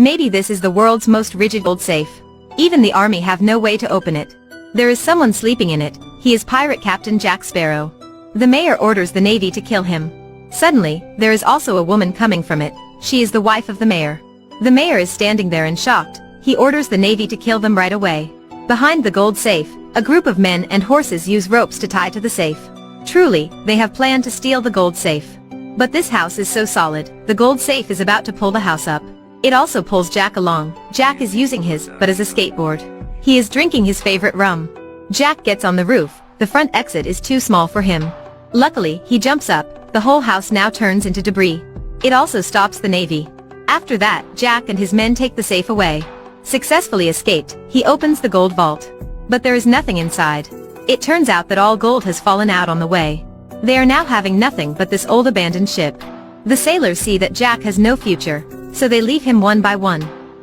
Maybe this is the world's most rigid gold safe. Even the army have no way to open it. There is someone sleeping in it. He is Pirate Captain Jack Sparrow. The mayor orders the navy to kill him. Suddenly, there is also a woman coming from it. She is the wife of the mayor. The mayor is standing there and shocked. He orders the navy to kill them right away. Behind the gold safe, a group of men and horses use ropes to tie to the safe. Truly, they have planned to steal the gold safe. But this house is so solid, the gold safe is about to pull the house up. It also pulls Jack along. Jack is using his, but as a skateboard. He is drinking his favorite rum. Jack gets on the roof. The front exit is too small for him. Luckily, he jumps up. The whole house now turns into debris. It also stops the navy. After that, Jack and his men take the safe away. Successfully escaped, he opens the gold vault. But there is nothing inside. It turns out that all gold has fallen out on the way. They are now having nothing but this old abandoned ship. The sailors see that Jack has no future, so they leave him one by one.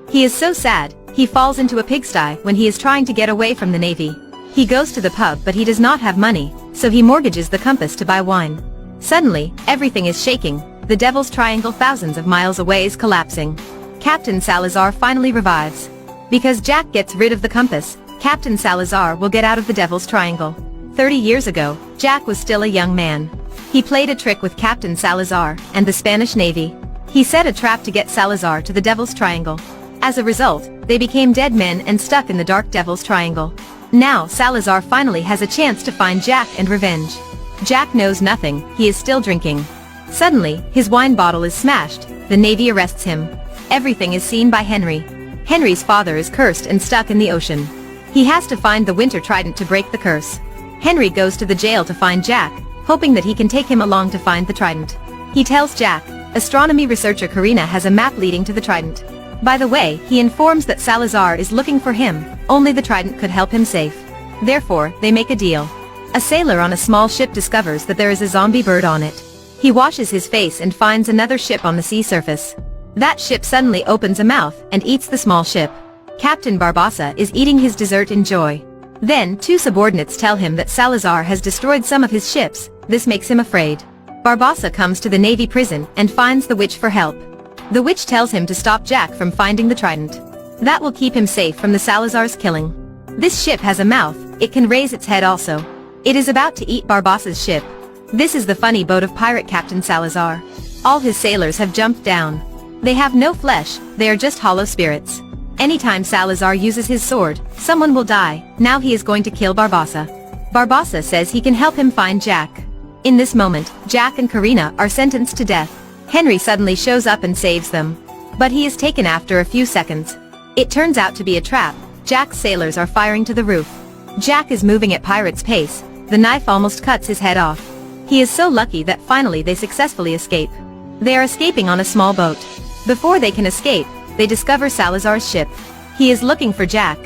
He is so sad, he falls into a pigsty when he is trying to get away from the navy. He goes to the pub but he does not have money, so he mortgages the compass to buy wine. Suddenly, everything is shaking. The Devil's Triangle thousands of miles away is collapsing. Captain Salazar finally revives. Because Jack gets rid of the compass, Captain Salazar will get out of the Devil's Triangle. 30 years ago, Jack was still a young man. He played a trick with Captain Salazar and the Spanish Navy. He set a trap to get Salazar to the Devil's Triangle. As a result, they became dead men and stuck in the dark Devil's Triangle. Now Salazar finally has a chance to find Jack and revenge. Jack knows nothing, he is still drinking. Suddenly, his wine bottle is smashed. The Navy arrests him. Everything is seen by Henry. Henry's father is cursed and stuck in the ocean. He has to find the winter trident to break the curse. Henry goes to the jail to find Jack, hoping that he can take him along to find the trident. He tells Jack, astronomy researcher Karina has a map leading to the trident. By the way, he informs that Salazar is looking for him, only the trident could help him safe. Therefore, they make a deal. A sailor on a small ship discovers that there is a zombie bird on it. He washes his face and finds another ship on the sea surface. That ship suddenly opens a mouth and eats the small ship. Captain Barbossa is eating his dessert in joy. Then, two subordinates tell him that Salazar has destroyed some of his ships. This makes him afraid. Barbossa comes to the Navy prison and finds the witch for help. The witch tells him to stop Jack from finding the trident. That will keep him safe from the Salazar's killing. This ship has a mouth, it can raise its head also. It is about to eat Barbossa's ship. This is the funny boat of Pirate Captain Salazar. All his sailors have jumped down. They have no flesh, they are just hollow spirits. Anytime Salazar uses his sword, someone will die. Now he is going to kill Barbossa. Barbossa says he can help him find Jack. In this moment, Jack and Karina are sentenced to death. Henry suddenly shows up and saves them. But he is taken after a few seconds. It turns out to be a trap. Jack's sailors are firing to the roof. Jack is moving at pirate's pace. The knife almost cuts his head off. He is so lucky that finally they successfully escape. They are escaping on a small boat. Before they can escape, they discover Salazar's ship. He is looking for Jack.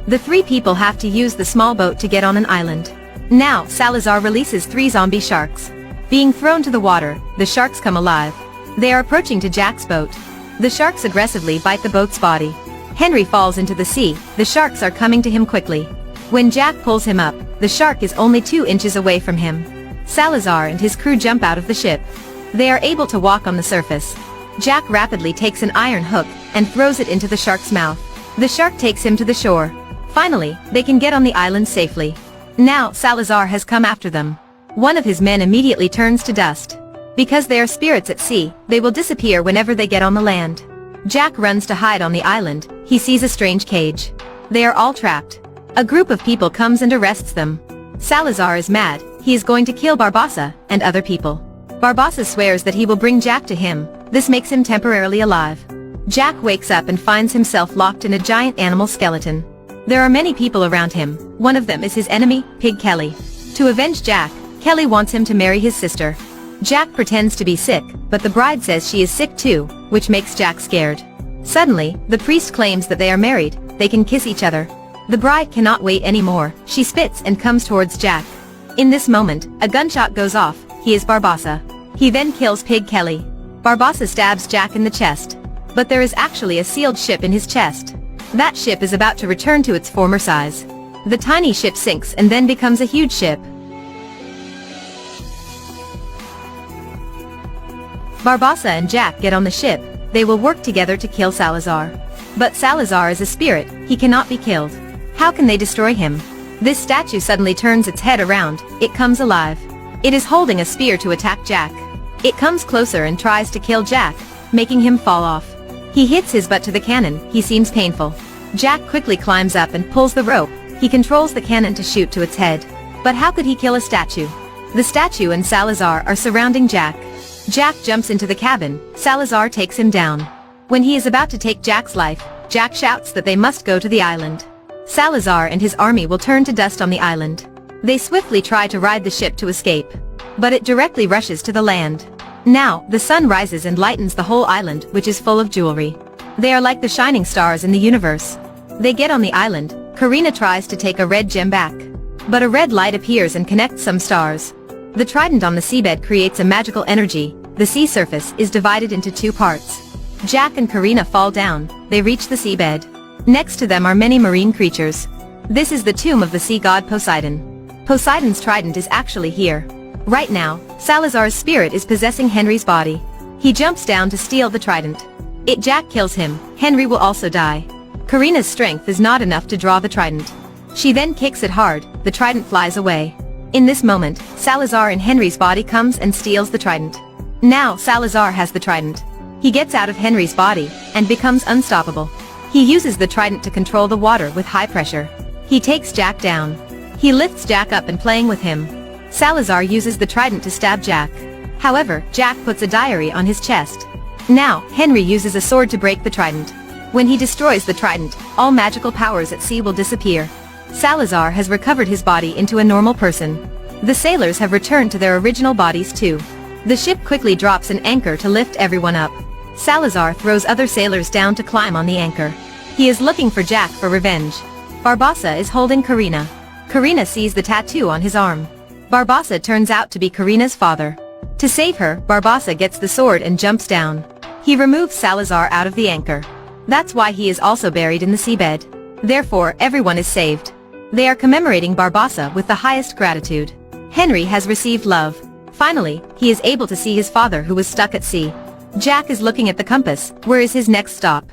The three people have to use the small boat to get on an island. Now, Salazar releases 3 zombie sharks. Being thrown to the water, the sharks come alive. They are approaching to Jack's boat. The sharks aggressively bite the boat's body. Henry falls into the sea. The sharks are coming to him quickly. When Jack pulls him up, the shark is only 2 inches away from him. Salazar and his crew jump out of the ship. They are able to walk on the surface. Jack rapidly takes an iron hook and throws it into the shark's mouth. The shark takes him to the shore. Finally, they can get on the island safely. Now, Salazar has come after them. One of his men immediately turns to dust. Because they are spirits at sea, they will disappear whenever they get on the land. Jack runs to hide on the island. He sees a strange cage. They are all trapped. A group of people comes and arrests them. Salazar is mad. He is going to kill Barbossa and other people. Barbossa swears that he will bring Jack to him. This makes him temporarily alive. Jack wakes up and finds himself locked in a giant animal skeleton. There are many people around him. One of them is his enemy, Pig Kelly. To avenge Jack, Kelly wants him to marry his sister. Jack pretends to be sick, but the bride says she is sick too, which makes Jack scared. Suddenly, the priest claims that they are married. They can kiss each other. The bride cannot wait anymore. She spits and comes towards Jack. In this moment, a gunshot goes off. He is Barbossa. He then kills Pig Kelly. Barbossa stabs Jack in the chest. But there is actually a sealed ship in his chest. That ship is about to return to its former size. The tiny ship sinks and then becomes a huge ship. Barbossa and Jack get on the ship. They will work together to kill Salazar. But Salazar is a spirit, he cannot be killed. How can they destroy him? This statue suddenly turns its head around, it comes alive. It is holding a spear to attack Jack. It comes closer and tries to kill Jack, making him fall off. He hits his butt to the cannon, he seems painful. Jack quickly climbs up and pulls the rope, he controls the cannon to shoot to its head. But how could he kill a statue? The statue and Salazar are surrounding Jack. Jack jumps into the cabin, Salazar takes him down. When he is about to take Jack's life, Jack shouts that they must go to the island. Salazar and his army will turn to dust on the island. They swiftly try to ride the ship to escape. But it directly rushes to the land. Now, the sun rises and lightens the whole island, which is full of jewelry. They are like the shining stars in the universe. They get on the island, Karina tries to take a red gem back. But a red light appears and connects some stars. The trident on the seabed creates a magical energy, the sea surface is divided into two parts. Jack and Karina fall down, they reach the seabed. Next to them are many marine creatures. This is the tomb of the sea god Poseidon. Poseidon's trident is actually here. Right now, Salazar's spirit is possessing Henry's body. He jumps down to steal the trident. Jack kills him, Henry will also die. Karina's strength is not enough to draw the trident. She then kicks it hard, the trident flies away. In this moment, Salazar in Henry's body comes and steals the trident. Now Salazar has the trident. He gets out of Henry's body, and becomes unstoppable. He uses the trident to control the water with high pressure. He takes Jack down. He lifts Jack up and playing with him. Salazar uses the trident to stab Jack. However, Jack puts a diary on his chest. Now, Henry uses a sword to break the trident. When he destroys the trident, all magical powers at sea will disappear. Salazar has recovered his body into a normal person. The sailors have returned to their original bodies too. The ship quickly drops an anchor to lift everyone up. Salazar throws other sailors down to climb on the anchor. He is looking for Jack for revenge. Barbassa is holding Karina. Karina sees the tattoo on his arm. Barbassa turns out to be Karina's father. To save her, Barbassa gets the sword and jumps down. He removes Salazar out of the anchor. That's why he is also buried in the seabed. Therefore, everyone is saved. They are commemorating Barbassa with the highest gratitude. Henry has received love. Finally, he is able to see his father who was stuck at sea. Jack is looking at the compass, where is his next stop?